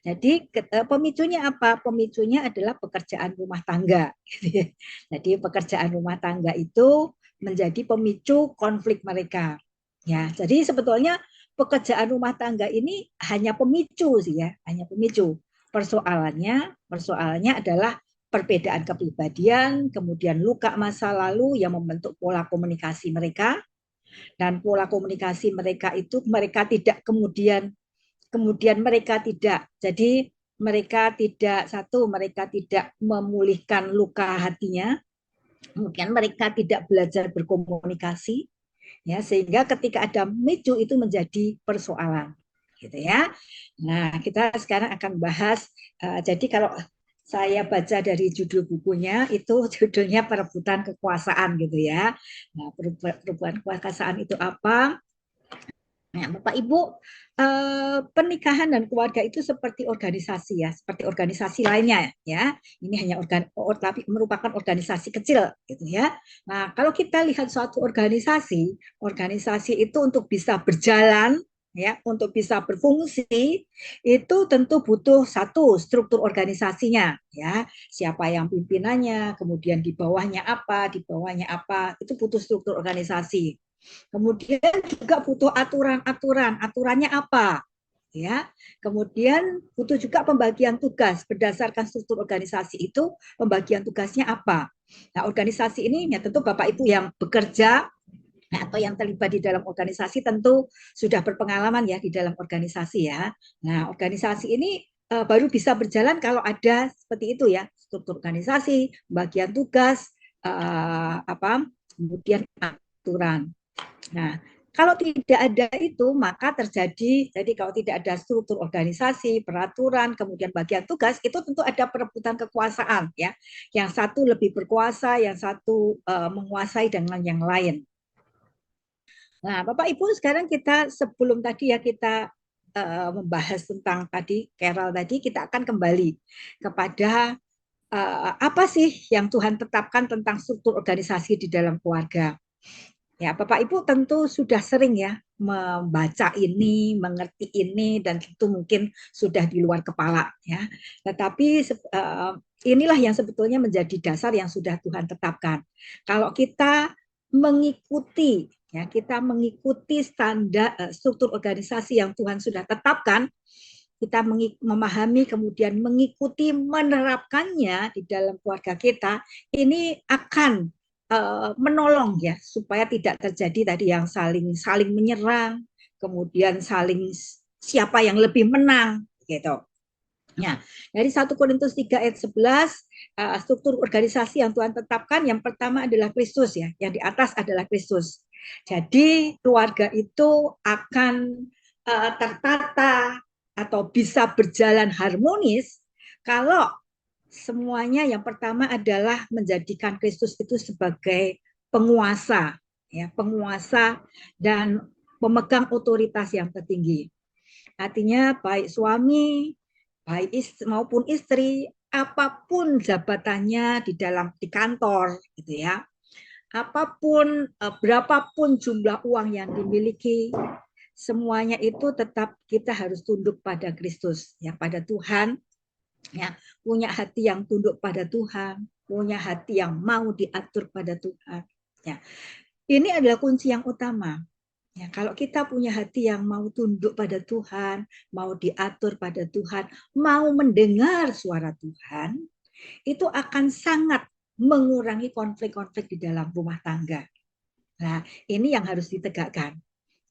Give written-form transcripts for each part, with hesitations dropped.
Jadi pemicunya apa? Pemicunya adalah pekerjaan rumah tangga. Gitu ya. Jadi pekerjaan rumah tangga itu menjadi pemicu konflik mereka. Ya, jadi sebetulnya pekerjaan rumah tangga ini hanya pemicu sih ya, hanya pemicu. Persoalannya adalah perbedaan kepribadian, kemudian luka masa lalu yang membentuk pola komunikasi mereka, dan pola komunikasi mereka itu mereka tidak kemudian mereka tidak. Jadi mereka tidak memulihkan luka hatinya, kemudian mereka tidak belajar berkomunikasi, ya sehingga ketika ada micu itu menjadi persoalan, gitu ya. Nah, kita sekarang akan bahas. Jadi kalau saya baca dari judul bukunya itu judulnya perebutan kekuasaan gitu ya. Nah, perebutan kekuasaan itu apa? Nah, Bapak Ibu, pernikahan dan keluarga itu seperti organisasi ya, seperti organisasi lainnya ya. Ini hanya tapi merupakan organisasi kecil gitu ya. Nah, kalau kita lihat suatu organisasi, organisasi itu untuk bisa berjalan ya, untuk bisa berfungsi itu tentu butuh satu struktur organisasinya ya. Siapa yang pimpinannya, kemudian di bawahnya apa, itu butuh struktur organisasi. Kemudian juga butuh aturan-aturan. Aturannya apa? Ya. Kemudian butuh juga pembagian tugas berdasarkan struktur organisasi itu pembagian tugasnya apa. Nah, organisasi ini ya tentu Bapak Ibu yang bekerja atau yang terlibat di dalam organisasi tentu sudah berpengalaman ya di dalam organisasi ya. Nah, organisasi ini baru bisa berjalan kalau ada seperti itu ya, struktur organisasi, pembagian tugas, kemudian aturan. Nah, kalau tidak ada itu, maka jadi kalau tidak ada struktur organisasi, peraturan, kemudian bagian tugas, itu tentu ada perebutan kekuasaan, ya. Yang satu lebih berkuasa, yang satu menguasai dengan yang lain. Nah, Bapak Ibu, sekarang kita sebelum tadi ya kita membahas tentang tadi Carol tadi, kita akan kembali kepada apa sih yang Tuhan tetapkan tentang struktur organisasi di dalam keluarga. Ya, Bapak Ibu tentu sudah sering ya membaca ini, mengerti ini, dan itu mungkin sudah di luar kepala ya. Tetapi inilah yang sebetulnya menjadi dasar yang sudah Tuhan tetapkan. Kalau kita mengikuti ya, kita mengikuti standar struktur organisasi yang Tuhan sudah tetapkan, kita memahami kemudian mengikuti menerapkannya di dalam keluarga kita, ini akan menolong ya supaya tidak terjadi tadi yang saling menyerang, kemudian saling siapa yang lebih menang gitu. Nah, dari 1 Korintus 3 ayat 11, struktur organisasi yang Tuhan tetapkan yang pertama adalah Kristus ya, yang di atas adalah Kristus. Jadi keluarga itu akan tertata atau bisa berjalan harmonis kalau semuanya yang pertama adalah menjadikan Kristus itu sebagai penguasa, ya, penguasa dan pemegang otoritas yang tertinggi. Artinya baik suami, baik maupun istri, apapun jabatannya di kantor, gitu ya. Apapun berapapun jumlah uang yang dimiliki, semuanya itu tetap kita harus tunduk pada Kristus, ya, pada Tuhan, ya, punya hati yang tunduk pada Tuhan, punya hati yang mau diatur pada Tuhan. Ya, ini adalah kunci yang utama. Ya, kalau kita punya hati yang mau tunduk pada Tuhan, mau diatur pada Tuhan, mau mendengar suara Tuhan, itu akan sangat mengurangi konflik-konflik di dalam rumah tangga. Nah, ini yang harus ditegakkan.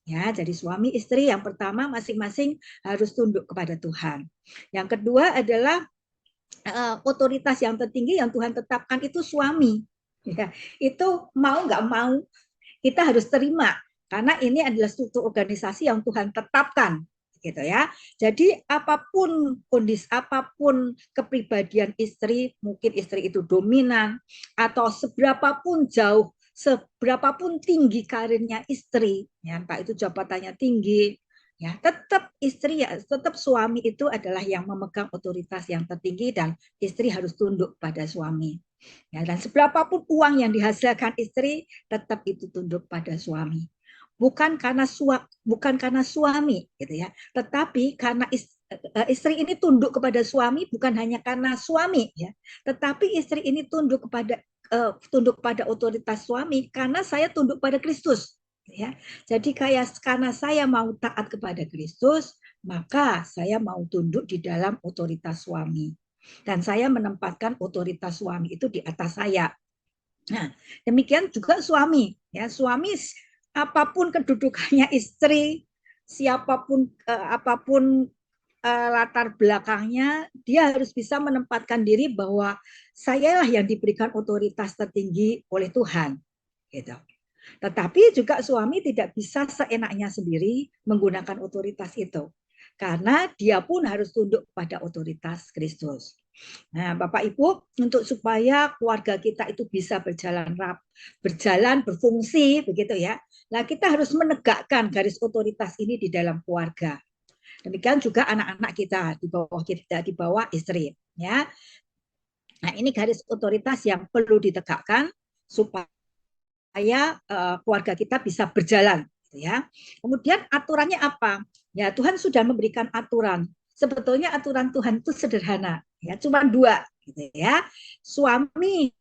Ya, jadi suami istri yang pertama masing-masing harus tunduk kepada Tuhan. Yang kedua adalah otoritas yang tertinggi yang Tuhan tetapkan itu suami. Ya, itu mau nggak mau kita harus terima karena ini adalah struktur organisasi yang Tuhan tetapkan gitu ya. Jadi apapun kondisi, apapun kepribadian istri, mungkin istri itu dominan atau seberapapun jauh, seberapapun tinggi karirnya istri, ya, entah itu jabatannya tinggi, ya tetap istri ya, tetap suami itu adalah yang memegang otoritas yang tertinggi dan istri harus tunduk pada suami. Ya, dan seberapapun uang yang dihasilkan istri tetap itu tunduk pada suami. Bukan karena suami gitu ya, tetapi karena istri ini tunduk kepada suami bukan hanya karena suami ya, tetapi istri ini tunduk pada otoritas suami karena saya tunduk pada Kristus ya. Jadi kayak karena saya mau taat kepada Kristus, maka saya mau tunduk di dalam otoritas suami. Dan saya menempatkan otoritas suami itu di atas saya. Nah, demikian juga suami ya, suami apapun kedudukannya istri, siapapun apapun latar belakangnya, dia harus bisa menempatkan diri bahwa sayalah yang diberikan otoritas tertinggi oleh Tuhan. Gitu. Tetapi juga suami tidak bisa seenaknya sendiri menggunakan otoritas itu. Karena dia pun harus tunduk pada otoritas Kristus. Nah, Bapak Ibu, untuk supaya keluarga kita itu bisa berjalan, berfungsi, begitu ya. Nah, kita harus menegakkan garis otoritas ini di dalam keluarga. Demikian juga anak-anak kita, di bawah istri. Ya, nah ini garis otoritas yang perlu ditegakkan supaya keluarga kita bisa berjalan. Ya, kemudian aturannya apa? Ya Tuhan sudah memberikan aturan. Sebetulnya aturan Tuhan itu sederhana. Ya, cuma dua. Gitu ya. Suami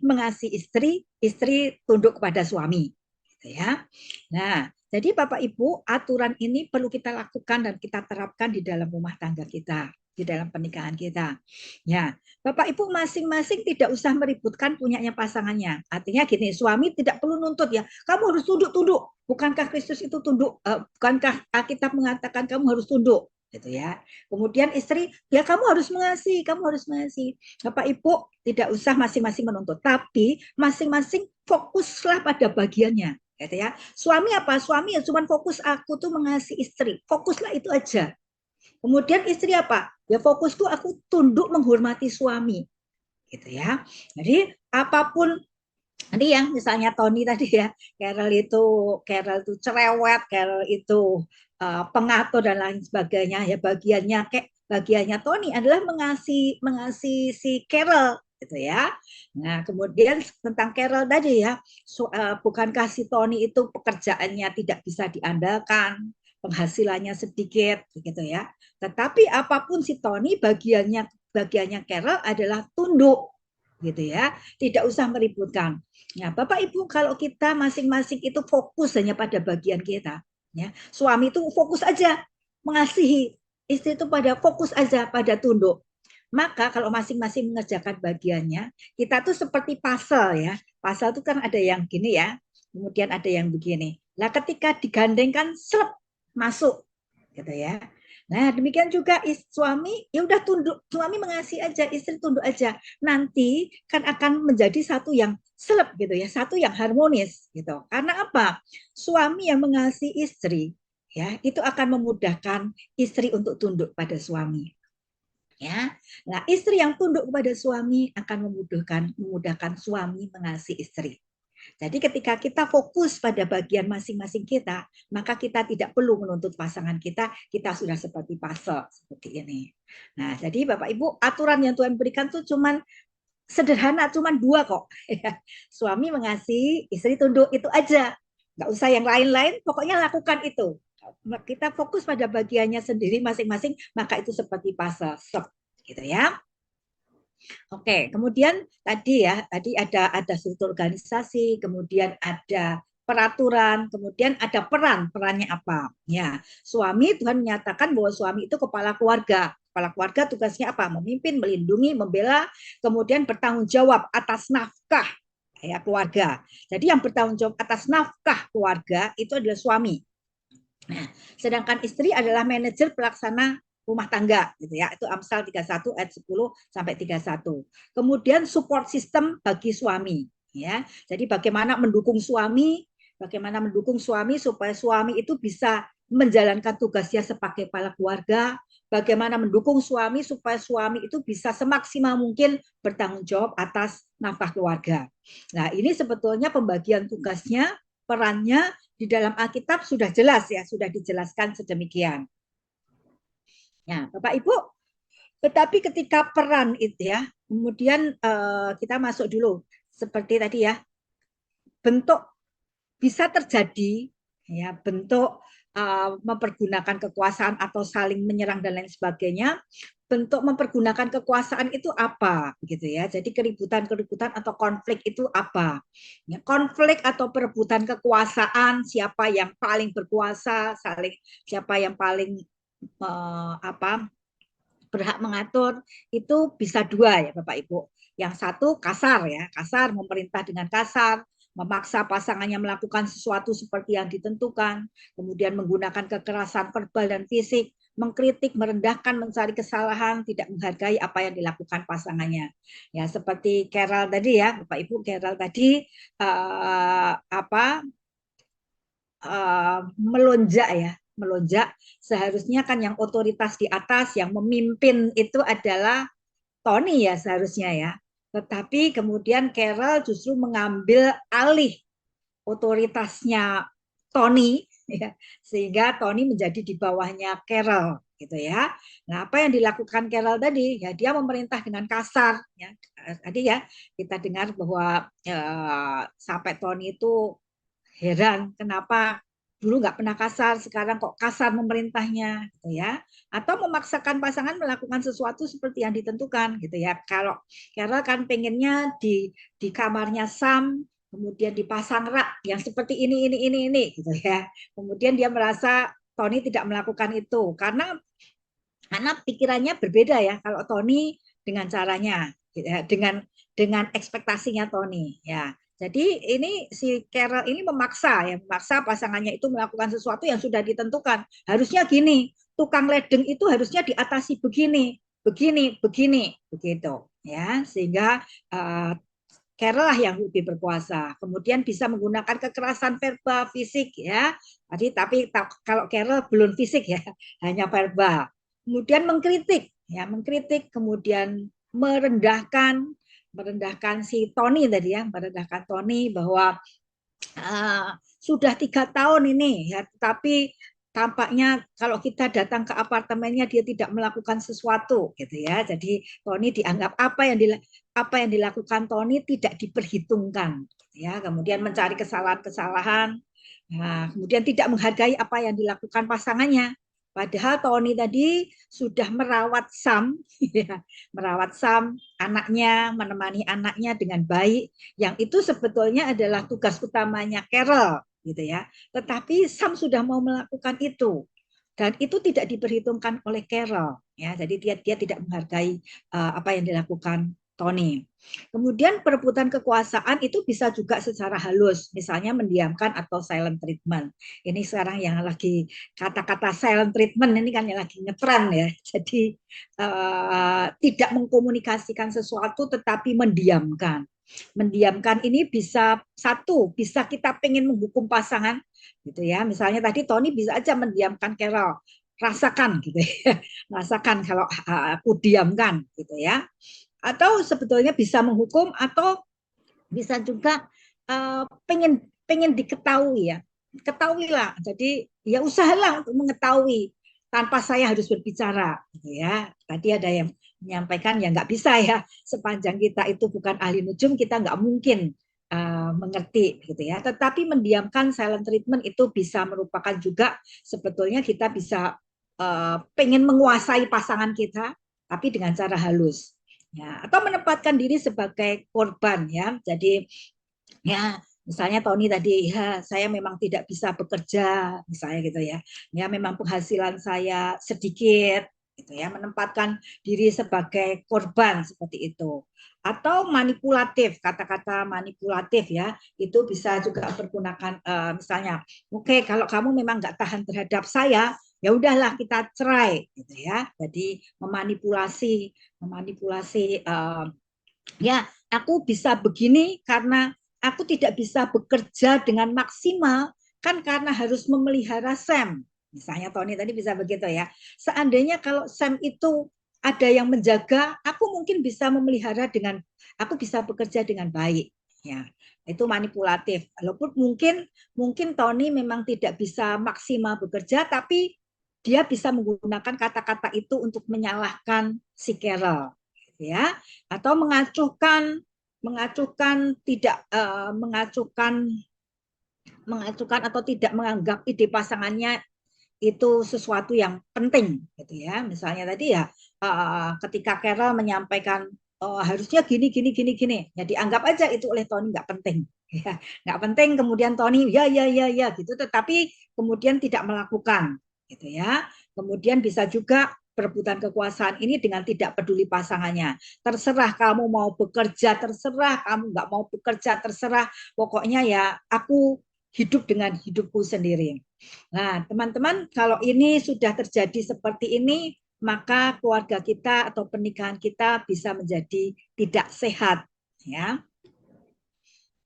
mengasihi istri, istri tunduk kepada suami. Gitu ya. Nah, jadi Bapak Ibu, aturan ini perlu kita lakukan dan kita terapkan di dalam rumah tangga kita, di dalam pernikahan kita. Ya, Bapak Ibu masing-masing tidak usah meributkan punyanya pasangannya. Artinya gini, suami tidak perlu nuntut ya, kamu harus tunduk-tunduk. Bukankah Kristus itu tunduk? Bukankah Alkitab mengatakan kamu harus tunduk? Gitu ya. Kemudian istri, ya kamu harus mengasihi, kamu harus mengasihi. Bapak Ibu tidak usah masing-masing menuntut, tapi masing-masing fokuslah pada bagiannya. Gitu ya. Suami apa? Suami ya cuma fokus aku tuh mengasihi istri. Fokuslah itu aja. Kemudian istri apa? Ya fokusku aku tunduk menghormati suami. Gitu ya. Jadi apapun nanti yang misalnya Tony tadi ya, Carol itu cerewet, Carol itu pengatur dan lain sebagainya. Ya bagiannya Tony adalah mengasihi si Carol gitu ya. Nah, kemudian tentang Carol tadi ya, bukankah si Tony itu pekerjaannya tidak bisa diandalkan, penghasilannya sedikit gitu ya. Tetapi apapun si Tony bagiannya Carol adalah tunduk gitu ya, tidak usah meributkan. Ya, Bapak Ibu, kalau kita masing-masing itu fokus hanya pada bagian kita, ya, suami itu fokus aja mengasihi, istri itu pada fokus aja pada tunduk. Maka kalau masing-masing mengerjakan bagiannya, kita tuh seperti puzzle ya. Puzzle itu kan ada yang gini ya, kemudian ada yang begini. Nah, ketika digandengkan, slep, masuk gitu ya. Nah, demikian juga suami, ya udah tunduk, suami mengasihi aja, istri tunduk aja. Nanti kan akan menjadi satu yang selep gitu ya, satu yang harmonis gitu. Karena apa? Suami yang mengasihi istri, ya, itu akan memudahkan istri untuk tunduk pada suami. Ya, nah istri yang tunduk kepada suami akan memudahkan suami mengasihi istri. Jadi ketika kita fokus pada bagian masing-masing kita, maka kita tidak perlu menuntut pasangan kita sudah seperti puzzle seperti ini. Nah, jadi Bapak Ibu, aturan yang Tuhan berikan tuh cuman sederhana, cuman dua kok. Suami mengasihi, istri tunduk, itu aja. Nggak usah yang lain-lain, pokoknya lakukan itu. Kita fokus pada bagiannya sendiri masing-masing, maka itu seperti puzzle, gitu ya. Oke, kemudian tadi ada struktur organisasi, kemudian ada peraturan, kemudian ada perannya apa? Ya, suami Tuhan menyatakan bahwa suami itu kepala keluarga. Kepala keluarga tugasnya apa? Memimpin, melindungi, membela, kemudian bertanggung jawab atas nafkah ya keluarga. Jadi yang bertanggung jawab atas nafkah keluarga itu adalah suami. Nah, sedangkan istri adalah manajer pelaksana rumah tangga gitu ya. Itu Amsal 31 ayat 10 sampai 31. Kemudian support system bagi suami ya. Jadi bagaimana mendukung suami supaya suami itu bisa menjalankan tugasnya sebagai kepala keluarga, bagaimana mendukung suami supaya suami itu bisa semaksimal mungkin bertanggung jawab atas nafkah keluarga. Nah, ini sebetulnya pembagian tugasnya, perannya di dalam Alkitab sudah jelas ya, sudah dijelaskan sedemikian. Ya, Bapak Ibu, tetapi ketika peran itu ya, kemudian kita masuk dulu seperti tadi ya, bentuk bisa terjadi ya bentuk mempergunakan kekuasaan atau saling menyerang dan lain sebagainya, bentuk mempergunakan kekuasaan itu apa, begitu ya. Jadi keributan-keributan atau konflik itu apa? Ya, konflik atau perebutan kekuasaan, siapa yang paling berkuasa, siapa yang paling apa berhak mengatur, itu bisa dua ya Bapak Ibu. Yang satu kasar ya, kasar, memerintah dengan kasar, memaksa pasangannya melakukan sesuatu seperti yang ditentukan, kemudian menggunakan kekerasan verbal dan fisik, mengkritik, merendahkan, mencari kesalahan, tidak menghargai apa yang dilakukan pasangannya. Ya seperti Carol tadi ya, Bapak Ibu, Carol tadi apa melonjak ya, melonjak. Seharusnya kan yang otoritas di atas, yang memimpin itu adalah Tony ya seharusnya ya. Tetapi kemudian Carol justru mengambil alih otoritasnya Tony ya, sehingga Tony menjadi di bawahnya Carol gitu ya. Nah, apa yang dilakukan Carol tadi? Ya dia memerintah dengan kasar ya. Tadi ya kita dengar bahwa sampai Tony itu heran kenapa dulu nggak pernah kasar, sekarang kok kasar memerintahnya gitu ya. Atau memaksakan pasangan melakukan sesuatu seperti yang ditentukan gitu ya. Kalau Carol kan pengennya di kamarnya Sam, kemudian dipasang rak yang seperti ini gitu ya. Kemudian dia merasa Tony tidak melakukan itu karena pikirannya berbeda ya. Kalau Tony dengan caranya, gitu ya, dengan ekspektasinya Tony ya. Jadi ini si Carol ini memaksa pasangannya itu melakukan sesuatu yang sudah ditentukan. Harusnya gini, tukang ledeng itu harusnya diatasi begini, begini, begitu ya. Sehingga Carol lah yang lebih berkuasa. Kemudian bisa menggunakan kekerasan verbal, fisik ya. Tapi kalau Carol belum fisik ya, hanya verbal. Kemudian mengkritik, ya mengkritik, kemudian merendahkan si Tony tadi ya, merendahkan Tony bahwa sudah 3 tahun ini ya, tapi tampaknya kalau kita datang ke apartemennya dia tidak melakukan sesuatu gitu ya. Jadi Tony dianggap apa yang dilakukan Tony tidak diperhitungkan gitu ya. Kemudian mencari kesalahan-kesalahan. Nah, kemudian tidak menghargai apa yang dilakukan pasangannya. Padahal Tony tadi sudah merawat Sam, ya, merawat Sam, anaknya, menemani anaknya dengan baik, yang itu sebetulnya adalah tugas utamanya Carol, gitu ya. Tetapi Sam sudah mau melakukan itu, dan itu tidak diperhitungkan oleh Carol, ya. Jadi dia tidak menghargai apa yang dilakukan Tony. Kemudian perebutan kekuasaan itu bisa juga secara halus, misalnya mendiamkan atau silent treatment. Ini sekarang yang lagi kata-kata silent treatment ini kan yang lagi ngetren ya. Jadi tidak mengkomunikasikan sesuatu tetapi mendiamkan. Mendiamkan ini bisa kita pengen menghukum pasangan gitu ya. Misalnya tadi Tony bisa aja mendiamkan Carol, rasakan gitu ya. Rasakan kalau aku diamkan gitu ya. Atau sebetulnya bisa menghukum atau bisa juga pengen pengen diketahui ya, ketahuilah. Jadi ya usahalah untuk mengetahui tanpa saya harus berbicara gitu ya. Tadi ada yang menyampaikan ya nggak bisa ya, sepanjang kita itu bukan ahli nujum kita nggak mungkin mengerti gitu ya. Tetapi mendiamkan silent treatment itu bisa merupakan juga sebetulnya kita bisa pengen menguasai pasangan kita tapi dengan cara halus ya, atau menempatkan diri sebagai korban ya. Jadi ya misalnya Tony tadi ya saya memang tidak bisa bekerja misalnya gitu ya, ya memang penghasilan saya sedikit gitu ya, menempatkan diri sebagai korban seperti itu. Atau manipulatif, kata-kata manipulatif ya itu bisa juga pergunakan misalnya oke okay, kalau kamu memang nggak tahan terhadap saya ya udahlah kita cerai gitu ya. Jadi memanipulasi ya aku bisa begini karena aku tidak bisa bekerja dengan maksimal kan karena harus memelihara Sam. Misalnya Tony tadi bisa begitu ya. Seandainya kalau Sam itu ada yang menjaga, aku mungkin bisa aku bisa bekerja dengan baik. Ya, itu manipulatif. Walaupun mungkin Tony memang tidak bisa maksimal bekerja, tapi dia bisa menggunakan kata-kata itu untuk menyalahkan si Carol, ya, atau mengacuhkan tidak mengacuhkan atau tidak menganggap ide pasangannya itu sesuatu yang penting gitu ya. Misalnya tadi ya ketika Carol menyampaikan harusnya gini gini gini gini, ya dianggap aja itu oleh Tony nggak penting, ya nggak penting. Kemudian Tony ya ya ya ya gitu, tetapi kemudian tidak melakukan gitu ya. Kemudian bisa juga perebutan kekuasaan ini dengan tidak peduli pasangannya. Terserah kamu mau bekerja, terserah kamu nggak mau bekerja, terserah. Pokoknya ya aku hidup dengan hidupku sendiri. Nah, teman-teman, kalau ini sudah terjadi seperti ini, maka keluarga kita atau pernikahan kita bisa menjadi tidak sehat, ya.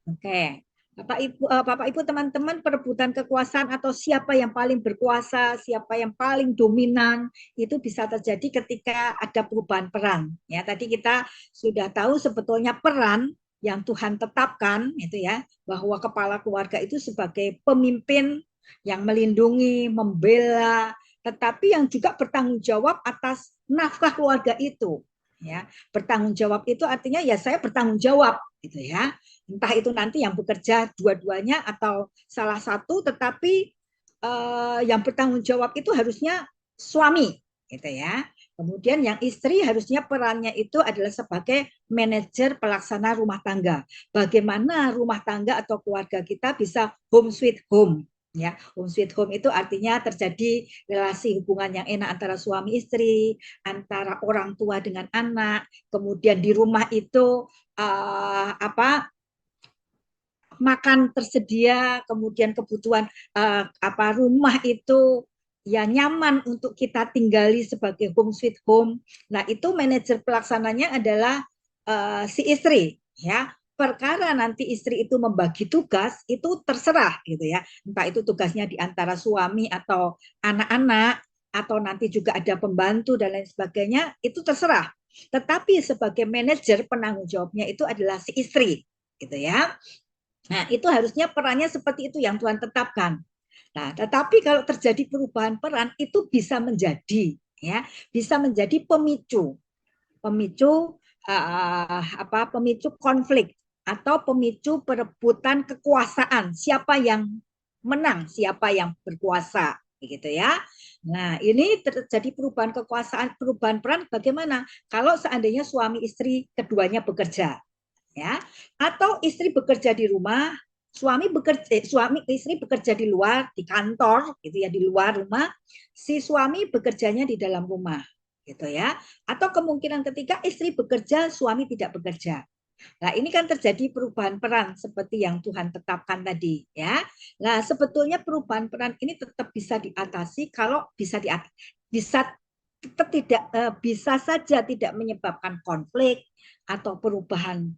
Oke. Bapak Ibu, teman-teman, perebutan kekuasaan atau siapa yang paling berkuasa, siapa yang paling dominan, itu bisa terjadi ketika ada perubahan peran. Ya, tadi kita sudah tahu sebetulnya peran yang Tuhan tetapkan itu ya, bahwa kepala keluarga itu sebagai pemimpin yang melindungi, membela, tetapi yang juga bertanggung jawab atas nafkah keluarga itu. Ya, bertanggung jawab itu artinya ya saya bertanggung jawab gitu ya, entah itu nanti yang bekerja dua-duanya atau salah satu, tetapi yang bertanggung jawab itu harusnya suami gitu ya. Kemudian yang istri harusnya perannya itu adalah sebagai manajer pelaksana rumah tangga. Bagaimana rumah tangga atau keluarga kita bisa home sweet home. Ya, home sweet home itu artinya terjadi relasi hubungan yang enak antara suami istri, antara orang tua dengan anak. Kemudian di rumah itu makan tersedia, kemudian kebutuhan rumah itu ya nyaman untuk kita tinggali sebagai home sweet home. Nah, itu manajer pelaksananya adalah si istri, ya. Perkara nanti istri itu membagi tugas itu terserah gitu ya. Entah itu tugasnya di antara suami atau anak-anak atau nanti juga ada pembantu dan lain sebagainya, itu terserah. Tetapi sebagai manajer penanggung jawabnya itu adalah si istri gitu ya. Nah, itu harusnya perannya seperti itu yang Tuhan tetapkan. Nah, tetapi kalau terjadi perubahan peran itu bisa menjadi ya, bisa menjadi pemicu, pemicu pemicu konflik atau pemicu perebutan kekuasaan. Siapa yang menang, siapa yang berkuasa, gitu ya. Nah, ini terjadi perubahan kekuasaan, perubahan peran bagaimana? Kalau seandainya suami istri keduanya bekerja, ya, atau istri bekerja di rumah, suami istri bekerja di luar di kantor gitu ya, di luar rumah, si suami bekerjanya di dalam rumah gitu ya, atau kemungkinan ketiga istri bekerja suami tidak bekerja. Nah, ini kan terjadi perubahan peran seperti yang Tuhan tetapkan tadi ya. Nah, sebetulnya perubahan peran ini tetap bisa diatasi kalau bisa tetap tidak bisa saja tidak menyebabkan konflik atau perubahan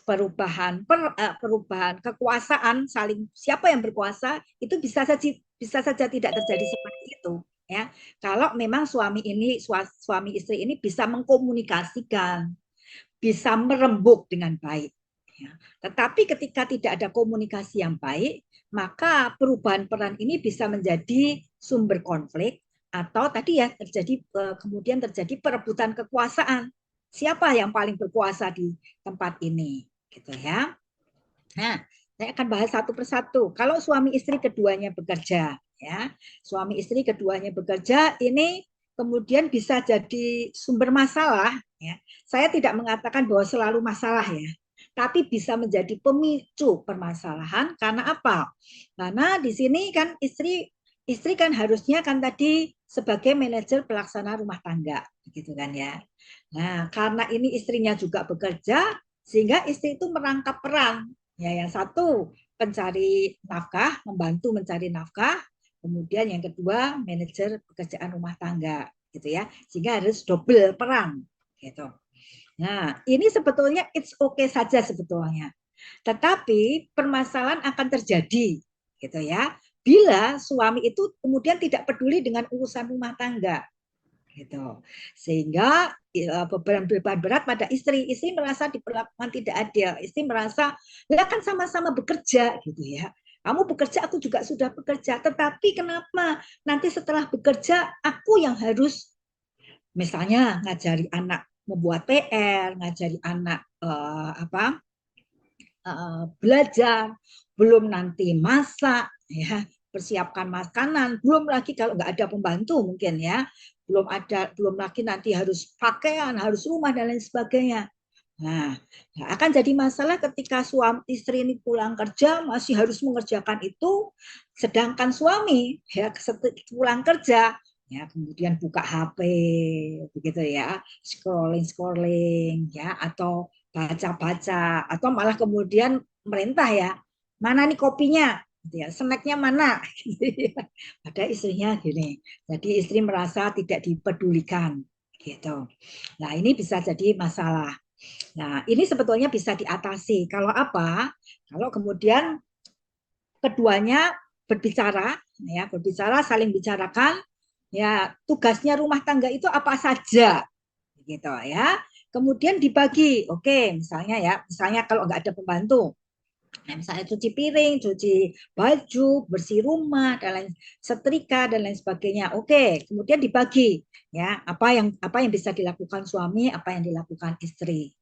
perubahan kekuasaan, saling siapa yang berkuasa itu bisa saja tidak terjadi seperti itu ya. Kalau memang suami istri ini bisa mengkomunikasikan, bisa merembuk dengan baik ya. Tetapi ketika tidak ada komunikasi yang baik, maka perubahan peran ini bisa menjadi sumber konflik atau tadi ya kemudian terjadi perebutan kekuasaan. Siapa yang paling berkuasa di tempat ini? Gitu ya. Nah, saya akan bahas satu persatu. Kalau suami istri keduanya bekerja, ya, suami istri keduanya bekerja, ini kemudian bisa jadi sumber masalah. Ya. Saya tidak mengatakan bahwa selalu masalah ya, tapi bisa menjadi pemicu permasalahan. Karena apa? Karena di sini kan istri kan harusnya kan tadi sebagai manajer pelaksana rumah tangga, gitu kan ya. Nah, karena ini istrinya juga bekerja, sehingga istri itu merangkap peran. Ya, yang satu pencari nafkah, membantu mencari nafkah, kemudian yang kedua manajer pekerjaan rumah tangga, gitu ya. Sehingga harus double peran, gitu. Nah, ini sebetulnya it's okay saja sebetulnya. Tetapi permasalahan akan terjadi, gitu ya. Bila suami itu kemudian tidak peduli dengan urusan rumah tangga, gitu. Sehingga beban berat pada istri merasa diperlakukan tidak adil, istri merasa ya kan sama-sama bekerja gitu ya, kamu bekerja aku juga sudah bekerja, tetapi kenapa nanti setelah bekerja aku yang harus misalnya ngajari anak membuat PR, ngajari anak belajar, belum nanti masak ya, persiapkan makanan, belum lagi kalau nggak ada pembantu mungkin ya, belum lagi nanti harus pakaian, harus rumah dan lain sebagainya. Nah, akan jadi masalah ketika suami istri ini pulang kerja masih harus mengerjakan itu, sedangkan suami ya pulang kerja ya kemudian buka HP begitu ya, scrolling ya, atau baca-baca, atau malah kemudian merintah ya, mana nih kopinya gitu ya, snacknya mana gitu ya. Pada istrinya gini, jadi istri merasa tidak dipedulikan gitu. Nah ini bisa jadi masalah. Nah, ini sebetulnya bisa diatasi. Kalau apa? Kalau kemudian keduanya berbicara, ya, berbicara, saling bicarakan, ya, tugasnya rumah tangga itu apa saja, gitu ya. Kemudian dibagi, oke, misalnya ya, misalnya kalau nggak ada pembantu, nah, misalnya cuci piring, cuci baju, bersih rumah, dan lain setrika dan lain sebagainya. Oke, kemudian dibagi, ya, apa yang bisa dilakukan suami, apa yang dilakukan istri.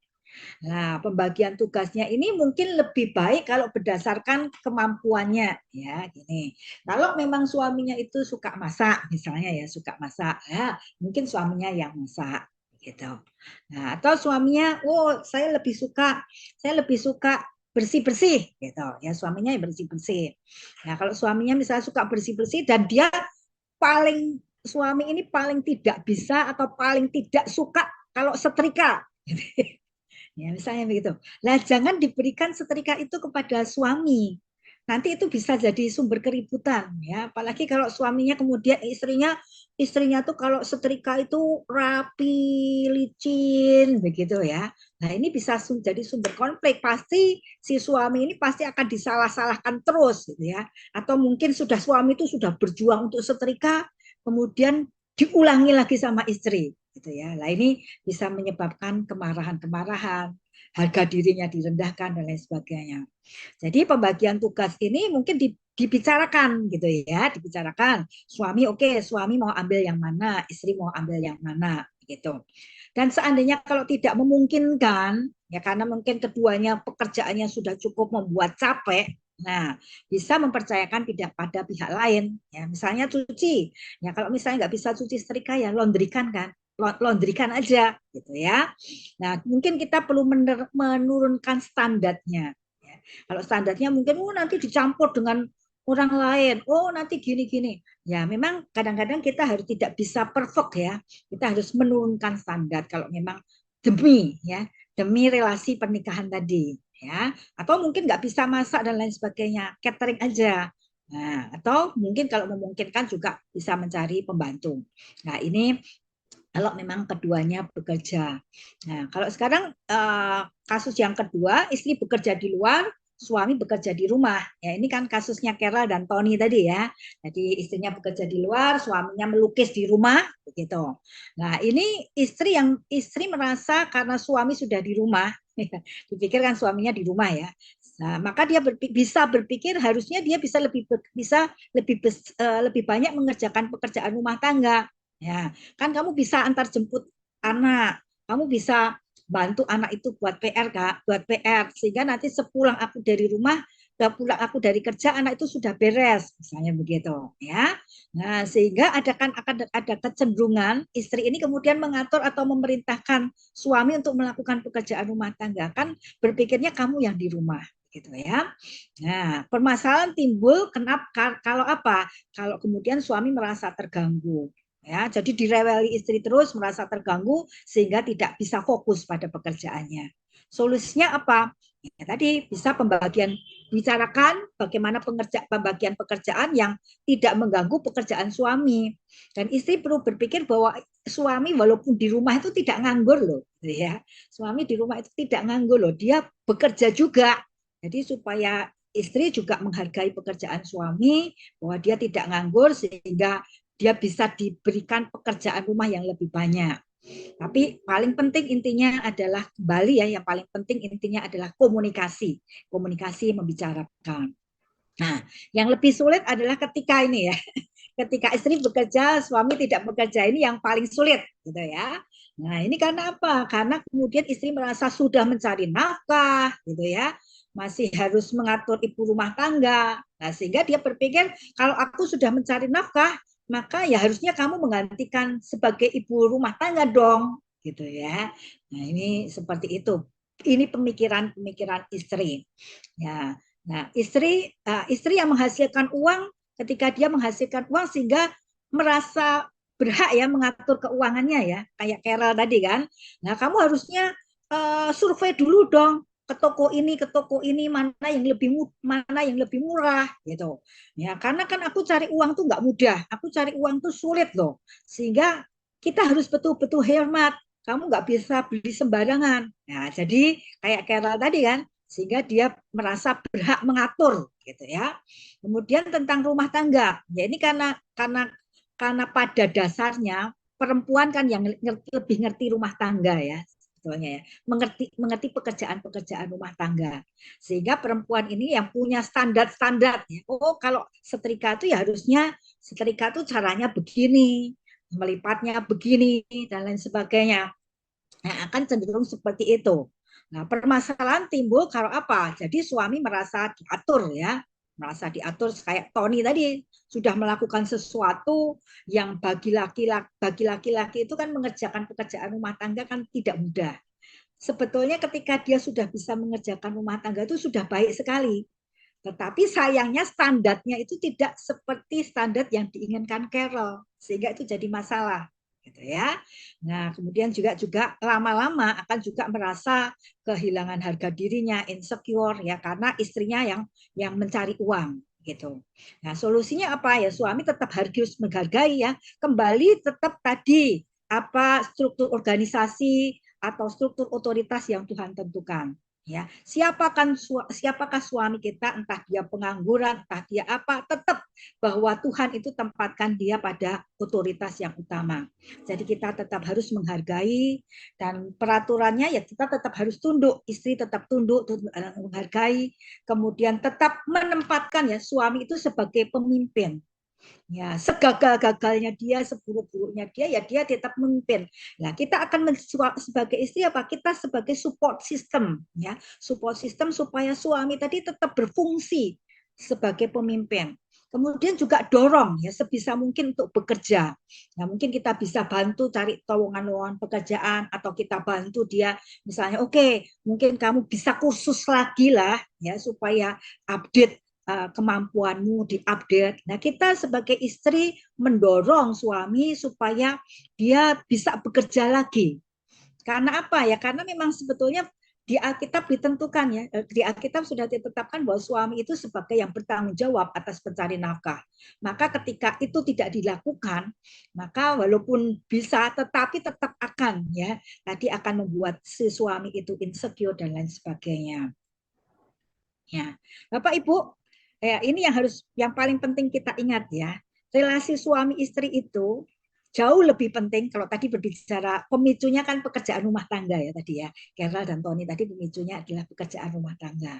Nah, pembagian tugasnya ini mungkin lebih baik kalau berdasarkan kemampuannya, ya, gini. Kalau memang suaminya itu suka masak, misalnya ya, suka masak, ya, mungkin suaminya yang masak, gitu. Nah, atau suaminya, oh, saya lebih suka bersih-bersih, gitu. Ya, suaminya yang bersih-bersih. Nah, kalau suaminya misalnya suka bersih-bersih dan dia suami ini paling tidak bisa atau paling tidak suka kalau setrika. Ya, misalnya begitu. Lah jangan diberikan setrika itu kepada suami. Nanti itu bisa jadi sumber keributan ya. Apalagi kalau suaminya kemudian istrinya tuh kalau setrika itu rapi, licin begitu ya. Nah, ini bisa jadi sumber konflik. Pasti si suami ini pasti akan disalah-salahkan terus gitu ya. Atau mungkin suami itu sudah berjuang untuk setrika, kemudian diulangi lagi sama istri gitu ya. Nah, ini bisa menyebabkan kemarahan-kemarahan, harga dirinya direndahkan dan lain sebagainya. Jadi pembagian tugas ini mungkin dibicarakan gitu ya, dibicarakan. Suami oke, suami mau ambil yang mana, istri mau ambil yang mana gitu. Dan seandainya kalau tidak memungkinkan, ya karena mungkin keduanya pekerjaannya sudah cukup membuat capek, nah bisa mempercayakan tidak pada pihak lain. Ya misalnya cuci, ya kalau misalnya nggak bisa cuci setrika ya laundrykan kan, laundrykan aja gitu ya. Nah mungkin kita perlu menurunkan standarnya. Ya. Kalau standarnya mungkin nanti dicampur dengan orang lain, oh nanti gini-gini. Ya memang kadang-kadang kita harus tidak bisa perfect ya, kita harus menurunkan standar kalau memang demi relasi pernikahan tadi ya, atau mungkin nggak bisa masak dan lain sebagainya, catering aja. Nah, atau mungkin kalau memungkinkan juga bisa mencari pembantu. Nah, ini kalau memang keduanya bekerja. Nah, kalau sekarang kasus yang kedua, istri bekerja di luar, suami bekerja di rumah. Ya, ini kan kasusnya Carol dan Tony tadi ya. Jadi istrinya bekerja di luar, suaminya melukis di rumah, begitu. Nah, ini istri merasa karena suami sudah di rumah, dipikir kan suaminya di rumah ya. Nah, maka dia bisa berpikir harusnya dia bisa lebih banyak mengerjakan pekerjaan rumah tangga. Ya, kan kamu bisa antar jemput anak, kamu bisa bantu anak itu buat PR Kak, buat PR sehingga nanti pulang aku dari kerja anak itu sudah beres, misalnya begitu ya. Nah, sehingga akan ada kecenderungan istri ini kemudian mengatur atau memerintahkan suami untuk melakukan pekerjaan rumah tangga, kan berpikirnya kamu yang di rumah gitu ya. Nah, permasalahan timbul kenapa kalau apa? Kalau kemudian suami merasa terganggu. Ya, jadi direweli istri terus merasa terganggu sehingga tidak bisa fokus pada pekerjaannya. Solusinya apa? Ya, tadi bisa bicarakan bagaimana pembagian pekerjaan yang tidak mengganggu pekerjaan suami. Dan istri perlu berpikir bahwa suami walaupun di rumah itu tidak nganggur loh, ya. Suami di rumah itu tidak nganggur loh, dia bekerja juga. Jadi supaya istri juga menghargai pekerjaan suami, bahwa dia tidak nganggur sehingga dia bisa diberikan pekerjaan rumah yang lebih banyak. Tapi paling penting intinya adalah kembali ya, yang paling penting intinya adalah komunikasi, komunikasi membicarakan. Nah, yang lebih sulit adalah ketika ini ya, ketika istri bekerja, suami tidak bekerja, ini yang paling sulit gitu ya. Nah, ini karena apa? Karena kemudian istri merasa sudah mencari nafkah gitu ya, masih harus mengatur ibu rumah tangga. Nah, sehingga dia berpikir kalau aku sudah mencari nafkah, maka ya harusnya kamu menggantikan sebagai ibu rumah tangga dong, gitu ya. Nah, ini seperti itu. Ini pemikiran-pemikiran istri. Ya. Nah, istri yang menghasilkan uang, ketika dia menghasilkan uang sehingga merasa berhak ya mengatur keuangannya ya, kayak Carol tadi kan. Nah, kamu harusnya survei dulu dong ke toko ini mana yang lebih murah gitu. Ya, karena kan aku cari uang tuh nggak mudah, aku cari uang tuh sulit loh. Sehingga kita harus betul-betul hemat. Kamu nggak bisa beli sembarangan. Nah, jadi kayak Carol tadi kan, sehingga dia merasa berhak mengatur gitu ya. Kemudian tentang rumah tangga, ya ini karena pada dasarnya perempuan kan yang lebih ngerti rumah tangga ya sebetulnya ya, mengerti pekerjaan-pekerjaan rumah tangga, sehingga perempuan ini yang punya standar-standar ya. Oh, kalau setrika itu ya harusnya setrika itu caranya begini, melipatnya begini dan lain sebagainya. Nah, akan cenderung seperti itu. Nah, permasalahan timbul kalau apa? Jadi suami merasa diatur ya, merasa diatur kayak Tony tadi sudah melakukan sesuatu yang bagi laki-laki itu kan mengerjakan pekerjaan rumah tangga kan tidak mudah. Sebetulnya ketika dia sudah bisa mengerjakan rumah tangga itu sudah baik sekali. Tetapi sayangnya standarnya itu tidak seperti standar yang diinginkan Carol, sehingga itu jadi masalah, gitu ya. Nah, kemudian juga lama-lama akan juga merasa kehilangan harga dirinya, insecure ya karena istrinya yang mencari uang gitu. Nah, solusinya apa ya? Suami tetap harus menghargai ya, kembali tetap tadi apa struktur organisasi atau struktur otoritas yang Tuhan tentukan. Ya, siapakah suami kita, entah dia pengangguran, entah dia apa, tetap bahwa Tuhan itu tempatkan dia pada otoritas yang utama. Jadi kita tetap harus menghargai dan peraturannya ya kita tetap harus tunduk, istri tetap tunduk, menghargai, kemudian tetap menempatkan ya suami itu sebagai pemimpin. Ya, segagal-gagalnya dia, seburuk-buruknya dia, ya dia tetap memimpin. Nah, kita akan sebagai istri apa? Kita sebagai support system, ya, support system supaya suami tadi tetap berfungsi sebagai pemimpin. Kemudian juga dorong ya sebisa mungkin untuk bekerja. Nah, mungkin kita bisa bantu cari lowongan-lowongan pekerjaan atau kita bantu dia misalnya oke, okay, mungkin kamu bisa kursus lagi lah ya supaya update kemampuanmu diupdate. Nah, kita sebagai istri mendorong suami supaya dia bisa bekerja lagi. Karena apa ya? Karena memang sebetulnya di Alkitab ditentukan ya, di Alkitab sudah ditetapkan bahwa suami itu sebagai yang bertanggung jawab atas pencari nafkah. Maka ketika itu tidak dilakukan, maka walaupun bisa tetapi tetap akan ya, tadi akan membuat si suami itu insecure dan lain sebagainya. Ya, Bapak Ibu, ini yang paling penting kita ingat ya. Relasi suami istri itu jauh lebih penting kalau tadi berbicara pemicunya kan pekerjaan rumah tangga ya tadi ya. Carol dan Tony tadi pemicunya adalah pekerjaan rumah tangga.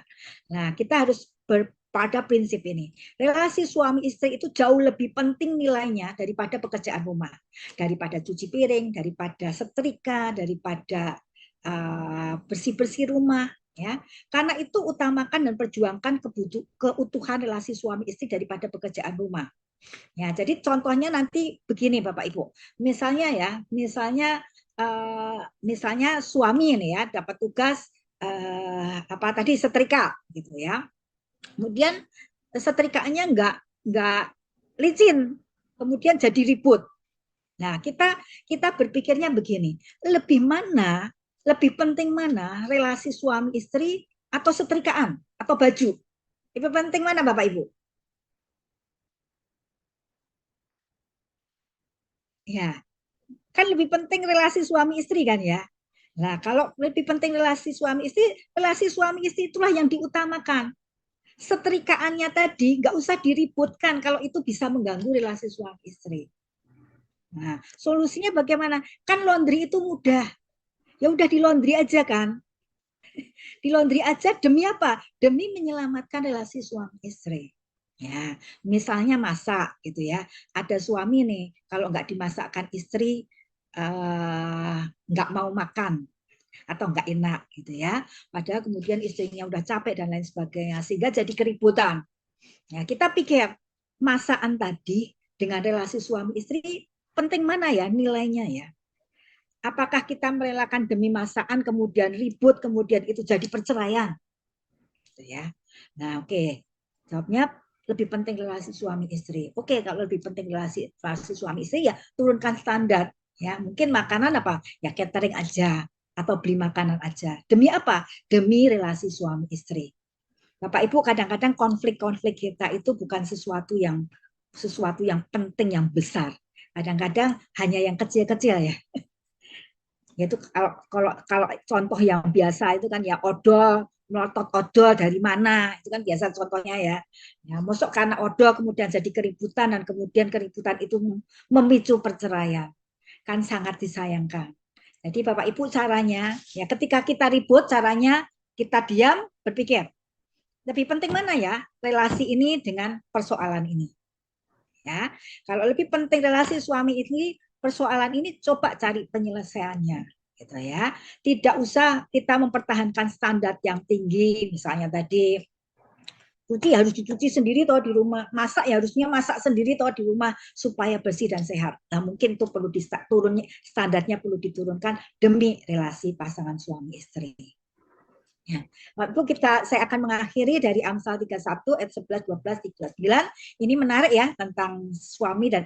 Nah, kita harus pada prinsip ini. Relasi suami istri itu jauh lebih penting nilainya daripada pekerjaan rumah. Daripada cuci piring, daripada setrika, daripada bersih-bersih rumah ya. Karena itu utamakan dan perjuangkan keutuhan relasi suami istri daripada pekerjaan rumah. Ya, jadi contohnya nanti begini Bapak Ibu. Misalnya suami ini ya dapat tugas apa tadi setrika gitu ya. Kemudian setrikaannya nggak licin. Kemudian jadi ribut. Nah, kita berpikirnya begini, lebih penting mana relasi suami istri atau setrikaan atau baju? Lebih penting mana Bapak Ibu? Ya, kan lebih penting relasi suami istri kan ya. Nah, kalau lebih penting relasi suami istri itulah yang diutamakan. Setrikaannya tadi nggak usah diributkan kalau itu bisa mengganggu relasi suami istri. Nah, solusinya bagaimana? Kan laundry itu mudah. Ya udah di laundry aja kan. Di laundry aja demi apa? Demi menyelamatkan relasi suami istri. Ya, misalnya masak gitu ya. Ada suami nih, kalau nggak dimasakkan istri nggak mau makan atau nggak enak gitu ya. Padahal kemudian istrinya udah capek dan lain sebagainya, sehingga jadi keributan. Ya, kita pikir masakan tadi dengan relasi suami istri penting mana ya nilainya ya? Apakah kita merelakan demi masakan kemudian ribut kemudian itu jadi perceraian? Gitu ya. Nah, oke. Jawabnya lebih penting relasi suami istri. Oke, kalau lebih penting relasi suami istri ya turunkan standar. Ya, mungkin makanan apa? Ya catering aja atau beli makanan aja. Demi apa? Demi relasi suami istri. Bapak Ibu, kadang-kadang konflik-konflik kita itu bukan sesuatu yang penting yang besar. Kadang-kadang hanya yang kecil-kecil ya. Yaitu kalau contoh yang biasa itu kan ya odol, melotot odol dari mana, itu kan biasa contohnya ya. Ya, masuk karena odol kemudian jadi keributan dan kemudian keributan itu memicu perceraian. Kan sangat disayangkan. Jadi Bapak Ibu caranya ya ketika kita ribut caranya kita diam berpikir lebih penting mana ya relasi ini dengan persoalan ini. Ya, kalau lebih penting relasi suami ini persoalan ini coba cari penyelesaiannya gitu ya. Tidak usah kita mempertahankan standar yang tinggi misalnya tadi cuci harus dicuci sendiri toh di rumah, masak ya harusnya masak sendiri toh di rumah supaya bersih dan sehat. Nah, mungkin itu perlu turunnya standarnya perlu diturunkan demi relasi pasangan suami istri. Ya. Waktu saya akan mengakhiri dari Amsal 31 ayat 11, 12, 13. Ini menarik ya tentang suami dan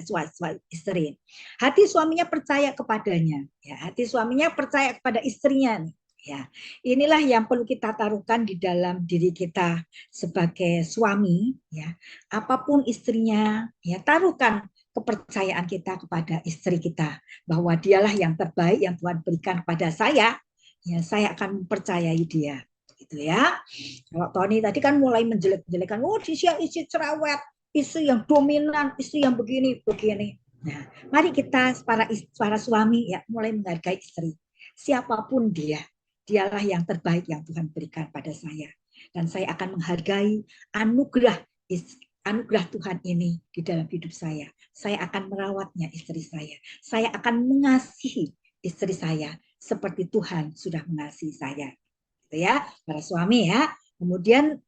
istri. Hati suaminya percaya kepadanya, ya, hati suaminya percaya kepada istrinya nih. Ya, inilah yang perlu kita taruhkan di dalam diri kita sebagai suami, ya. Apapun istrinya, ya taruhkan kepercayaan kita kepada istri kita bahwa dialah yang terbaik yang Tuhan berikan kepada saya, ya saya akan mempercayai dia gitu ya. Kalau Tony tadi kan mulai menjelek-jelekan, oh istri cerewet, istri yang dominan, istri yang begini begini. Nah, mari kita para suami ya mulai menghargai istri. Siapapun dia, dialah yang terbaik yang Tuhan berikan pada saya. Dan saya akan menghargai anugerah anugerah Tuhan ini di dalam hidup saya. Saya akan merawatnya istri saya. Saya akan mengasihi istri saya seperti Tuhan sudah mengasihi saya. Gitu ya, para suami ya. Kemudian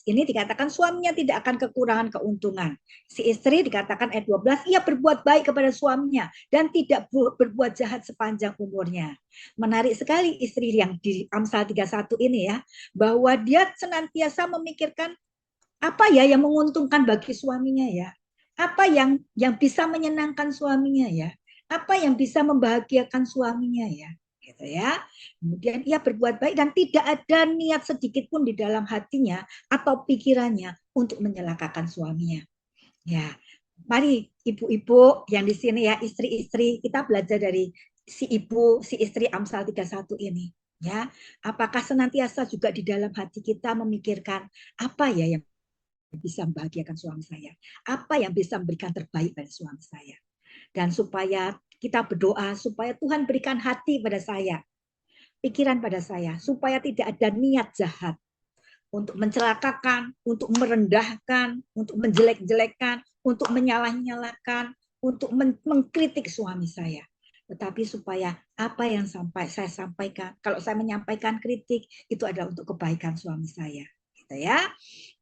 ini dikatakan suaminya tidak akan kekurangan keuntungan. Si istri dikatakan ayat 12, ia berbuat baik kepada suaminya dan tidak berbuat jahat sepanjang umurnya. Menarik sekali istri yang di Amsal 31 ini ya, bahwa dia senantiasa memikirkan apa ya yang menguntungkan bagi suaminya ya. Apa yang bisa menyenangkan suaminya ya. Apa yang bisa membahagiakan suaminya ya. Gitu ya. Kemudian ia berbuat baik dan tidak ada niat sedikit pun di dalam hatinya atau pikirannya untuk menyelakakan suaminya. Ya, mari ibu-ibu yang di sini ya, istri-istri, kita belajar dari si ibu, si istri Amsal 31 ini. Ya, apakah senantiasa juga di dalam hati kita memikirkan apa ya yang bisa membahagiakan suami saya? Apa yang bisa memberikan terbaik pada suami saya? Dan supaya kita berdoa supaya Tuhan berikan hati pada saya, pikiran pada saya, supaya tidak ada niat jahat untuk mencelakakan, untuk merendahkan, untuk menjelek-jelekan, untuk menyalah-nyalakan, untuk mengkritik suami saya. Tetapi supaya apa yang saya sampaikan, kalau saya menyampaikan kritik, itu adalah untuk kebaikan suami saya. Gitu ya.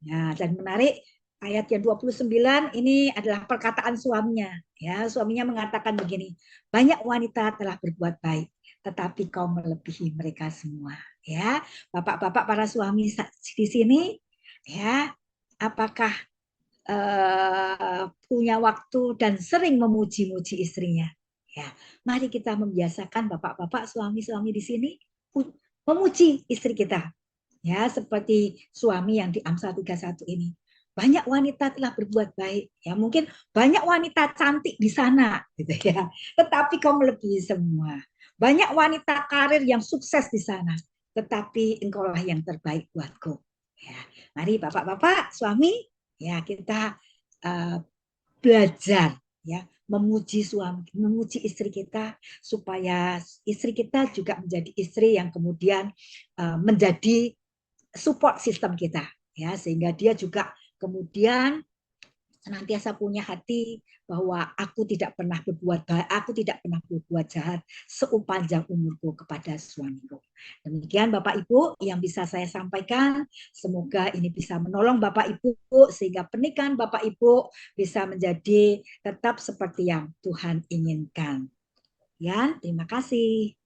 Nah, dan menarik ayat yang 29 ini adalah perkataan suaminya. Ya, suaminya mengatakan begini, banyak wanita telah berbuat baik, tetapi kau melebihi mereka semua. Ya, bapak-bapak para suami di sini, ya, apakah punya waktu dan sering memuji-muji istrinya? Ya, mari kita membiasakan bapak-bapak suami-suami di sini memuji istri kita. Ya, seperti suami yang di Amsal 31 ini. Banyak wanita telah berbuat baik. Ya, mungkin banyak wanita cantik di sana gitu ya. Tetapi kau melebihi semua. Banyak wanita karir yang sukses di sana, tetapi engkaulah yang terbaik buatku. Ya, mari bapak-bapak, suami, ya kita uh, belajar ya memuji suami, memuji istri kita supaya istri kita juga menjadi istri yang kemudian menjadi support sistem kita ya sehingga dia juga kemudian senantiasa punya hati bahwa aku tidak pernah berbuat jahat sepanjang umurku kepada suamiku. Demikian Bapak Ibu yang bisa saya sampaikan. Semoga ini bisa menolong Bapak Ibu sehingga pernikahan Bapak Ibu bisa menjadi tetap seperti yang Tuhan inginkan. Ya, terima kasih.